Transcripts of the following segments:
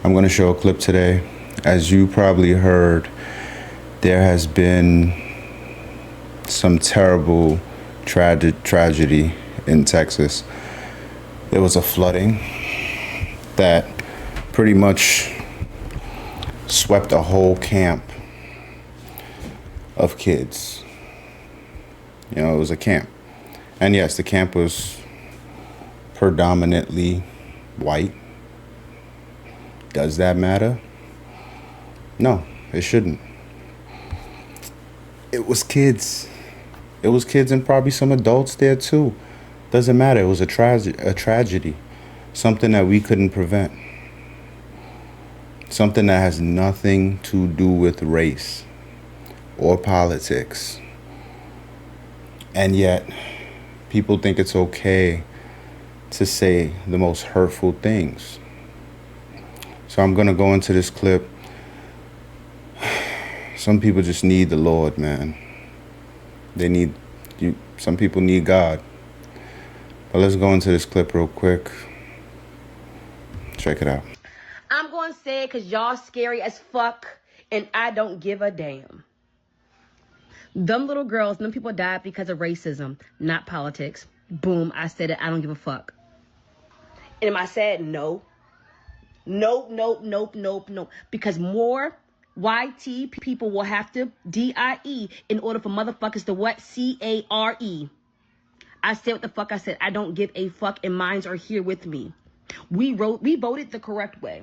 I'm going to show a clip today. As you probably heard, there has been some terrible tragedy in Texas. There was a flooding that pretty much swept a whole camp of kids. You know, it was a camp. And yes, the camp was predominantly white. Does that matter? No, it shouldn't. It was kids. It was kids and probably some adults there too. Doesn't matter. It was a tragedy. Something that we couldn't prevent. Something that has nothing to do with race or politics. And yet, people think it's okay to say the most hurtful things. So I'm going to go into this clip. Some people just need the Lord, man. They need you. Some people need God. But let's go into this clip real quick. Check it out. I'm going to say it because y'all scary as fuck, and I don't give a damn. Them little girls, them people died because of racism, not politics. Boom, I said it. I don't give a fuck. And am I sad? No. Nope. Because more YT people will have to DIE in order for motherfuckers to what? CARE. I said what the fuck I said. I don't give a fuck, and minds are here with me. We voted the correct way.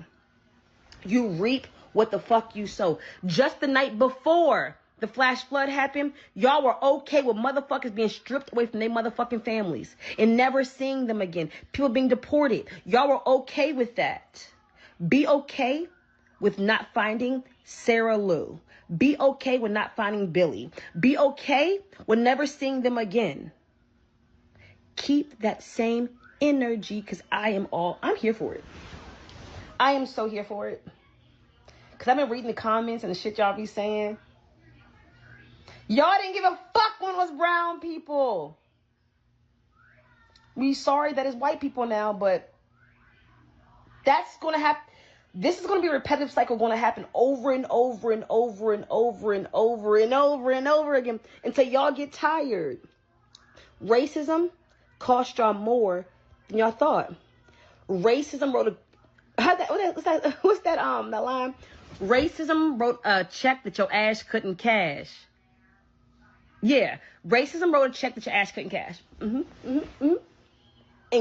You reap what the fuck you sow. Just the night before the flash flood happened, y'all were okay with motherfuckers being stripped away from their motherfucking families and never seeing them again. People being deported. Y'all were okay with that. Be okay with not finding Sarah Lou. Be okay with not finding Billy. Be okay with never seeing them again. Keep that same energy, because I'm here for it. I am so here for it. Because I've been reading the comments and the shit y'all be saying. Y'all didn't give a fuck when it was brown people. We sorry that it's white people now, but that's going to happen. This is going to be a repetitive cycle going to happen over and over and over and over and over and over and over again until y'all get tired. Racism cost y'all more than y'all thought. Racism wrote that line? Racism wrote a check that your ass couldn't cash. Yeah, racism wrote a check that your ass couldn't cash. And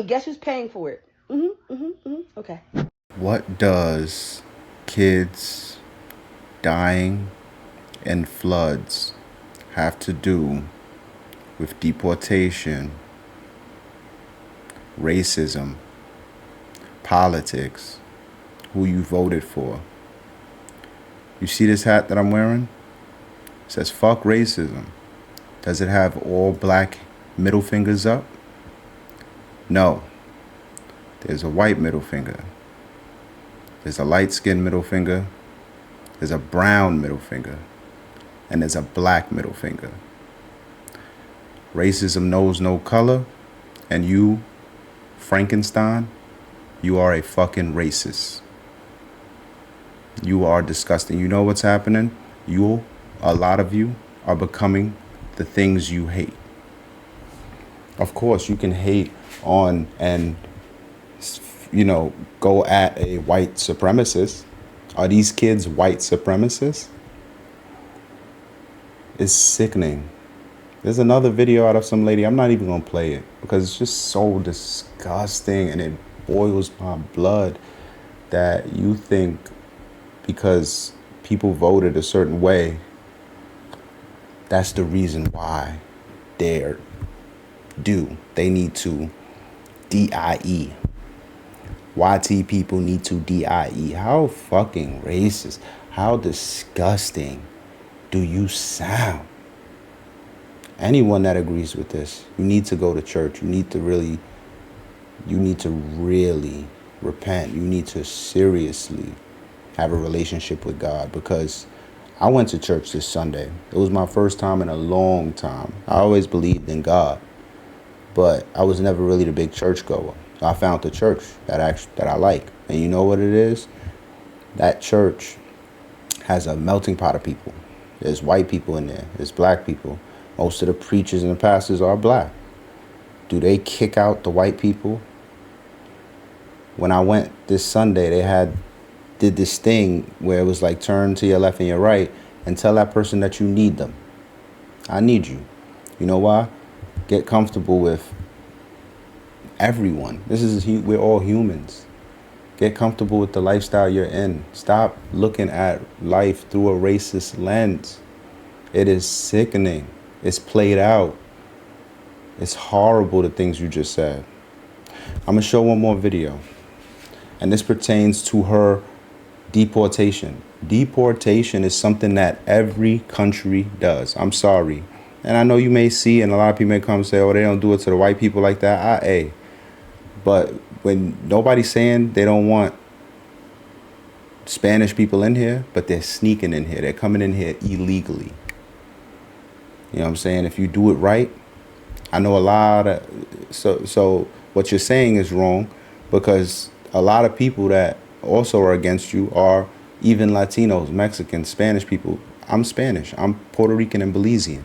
guess who's paying for it? Okay. What does kids dying in floods have to do with deportation, racism, politics, who you voted for? You see this hat that I'm wearing? It says fuck racism. Does it have all black middle fingers up? No. There's a white middle finger. There's a light-skinned middle finger. There's a brown middle finger. And there's a black middle finger. Racism knows no color. And you, Frankenstein, you are a fucking racist. You are disgusting. You know what's happening? A lot of you, are becoming the things you hate. Of course, you can hate on and, go at a white supremacist. Are these kids white supremacists? It's sickening. There's another video out of some lady. I'm not even going to play it because it's just so disgusting and it boils my blood that you think because people voted a certain way, that's the reason why they need to DIE. YT people need to DIE. How fucking racist, how disgusting do you sound? Anyone that agrees with this, you need to go to church. You need to really repent. You need to seriously have a relationship with God, because I went to church this Sunday. It was my first time in a long time. I always believed in God, but I was never really the big church goer. So I found the church that I like. And you know what it is? That church has a melting pot of people. There's white people in there. There's black people. Most of the preachers and the pastors are black. Do they kick out the white people? When I went this Sunday, they did this thing where it was like turn to your left and your right and tell that person that you need them. I need you. You know why? Get comfortable with everyone. We're all humans. Get comfortable with the lifestyle you're in. Stop looking at life through a racist lens. It is sickening. It's played out. It's horrible, the things you just said. I'm going to show one more video. And this pertains to her deportation. Deportation is something that every country does. I'm sorry. And I know you may see, and a lot of people may come and say, oh, they don't do it to the white people like that. But when nobody's saying they don't want Spanish people in here, but they're sneaking in here. They're coming in here illegally. You know what I'm saying? If you do it right, I know a lot of... So what you're saying is wrong, because a lot of people that also are against you are even Latinos, Mexicans, Spanish people. I'm Spanish. I'm Puerto Rican and Belizean.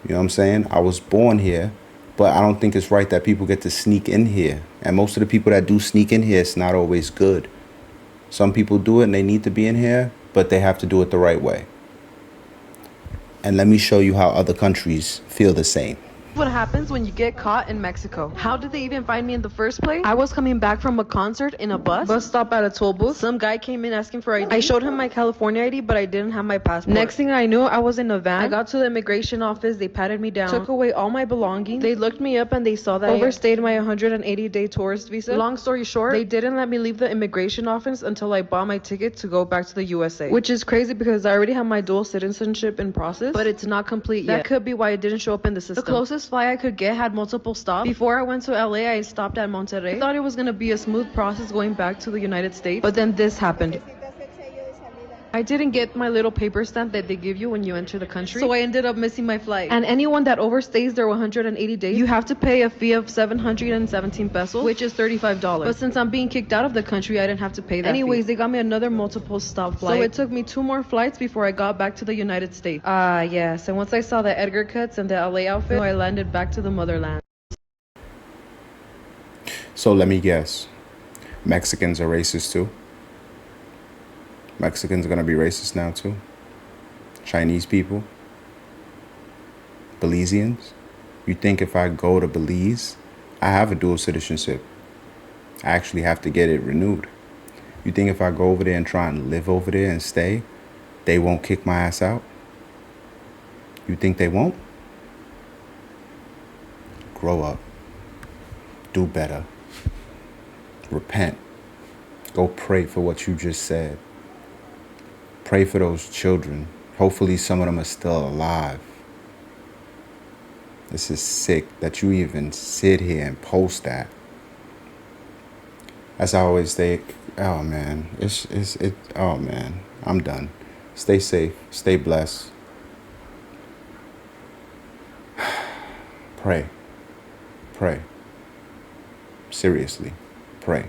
You know what I'm saying? I was born here, but I don't think it's right that people get to sneak in here. And most of the people that do sneak in here, it's not always good. Some people do it and they need to be in here, but they have to do it the right way. And let me show you how other countries feel the same. What happens when you get caught in Mexico. How did they even find me in the first place? I was coming back from a concert in a bus stop at a toll booth. Some guy came in asking for ID. I showed him my California ID, but I didn't have my passport. Next thing I knew, I was in a van. I got to the immigration office. They patted me down, took away all my belongings. They looked me up and they saw that I overstayed my 180-day tourist visa. Long story short, they didn't let me leave the immigration office until I bought my ticket to go back to the USA, which is crazy because I already have my dual citizenship in process, but it's not complete yet. That could be why it didn't show up in the system. The closest flight I could get had multiple stops. Before I went to LA, I stopped at Monterrey. I thought it was going to be a smooth process going back to the United States, but then this happened. I didn't get my little paper stamp that they give you when you enter the country, so I ended up missing my flight. And anyone that overstays their 180 days, you have to pay a fee of 717 pesos, which is $35. But since I'm being kicked out of the country, I didn't have to pay that anyways fee. They got me another multiple stop flight, so it took me 2 more flights before I got back to the United States. Yes, and once I saw the Edgar cuts and the LA outfit, I landed back to the motherland. So let me guess. Mexicans are racist too? Mexicans are going to be racist now too? Chinese people? Belizeans? You think if I go to Belize, I have a dual citizenship. I actually have to get it renewed. You think if I go over there and try and live over there and stay, they won't kick my ass out? You think they won't? Grow up. Do better. Repent. Go pray for what you just said. Pray for those children. Hopefully some of them are still alive. This is sick that you even sit here and post that. As I always say, oh man, oh man, I'm done. Stay safe, stay blessed. Pray. Seriously, pray.